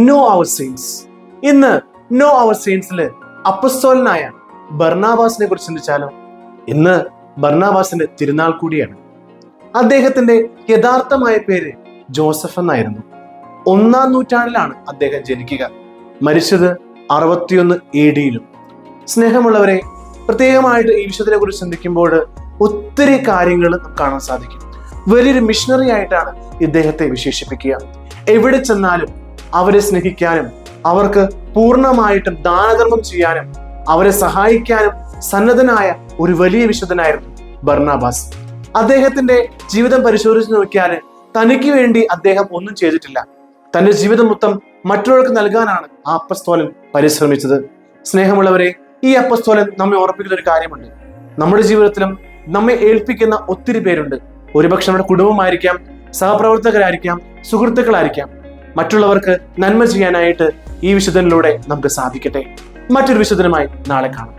No അവർ saints. ഇന്ന് no അവർ സെയിൻസില് അപ്പസ്തോലനായ ബർണാബാസിനെ കുറിച്ച് ചിന്തിച്ചാലോ? ഇന്ന് ബർണാബാസിന്റെ തിരുനാൾ കൂടിയാണ്. അദ്ദേഹത്തിന്റെ യഥാർത്ഥമായ പേര് ജോസഫ് എന്നായിരുന്നു. 1-ാം നൂറ്റാണ്ടിലാണ് അദ്ദേഹം ജനിക്കുക. മരിച്ചത് 61 AD. സ്നേഹമുള്ളവരെ, പ്രത്യേകമായിട്ട് ഈ വിഷയത്തിനെ കുറിച്ച് ചിന്തിക്കുമ്പോൾ ഒത്തിരി കാര്യങ്ങൾ നമുക്ക് കാണാൻ സാധിക്കും. വലിയൊരു മിഷണറി ആയിട്ടാണ് ഇദ്ദേഹത്തെ വിശേഷിപ്പിക്കുക. എവിടെ ചെന്നാലും അവരെ സ്നേഹിക്കാനും അവർക്ക് പൂർണ്ണമായിട്ടും ദാനധർമ്മം ചെയ്യാനും അവരെ സഹായിക്കാനും സന്നദ്ധനായ ഒരു വലിയ വിശുദ്ധനായിരുന്നു ബർണാബാസ്. അദ്ദേഹത്തിന്റെ ജീവിതം പരിശോധിച്ച് നോക്കിയാൽ തനിക്ക് വേണ്ടി അദ്ദേഹം ഒന്നും ചെയ്തിട്ടില്ല. തന്റെ ജീവിതം മൊത്തം മറ്റുള്ളവർക്ക് നൽകാനാണ് ആ അപ്പസ്തോലൻ പരിശ്രമിച്ചത്. സ്നേഹമുള്ളവരെ, ഈ അപ്പസ്തോലൻ നമ്മെ ഓർപ്പിക്കുന്ന ഒരു കാര്യമുണ്ട്. നമ്മുടെ ജീവിതത്തിലും നമ്മെ ഏൽപ്പിക്കുന്ന ഒത്തിരി പേരുണ്ട്. ഒരുപക്ഷെ നമ്മുടെ കുടുംബമായിരിക്കാം, സഹപ്രവർത്തകരായിരിക്കാം, സുഹൃത്തുക്കളായിരിക്കാം. മറ്റുള്ളവർക്ക് നന്മ ചെയ്യാനായിട്ട് ഈ വിശുദ്ധനിലൂടെ നമുക്ക് സാധിക്കട്ടെ. മറ്റൊരു വിശുദ്ധനുമായി നാളെ കാണാം.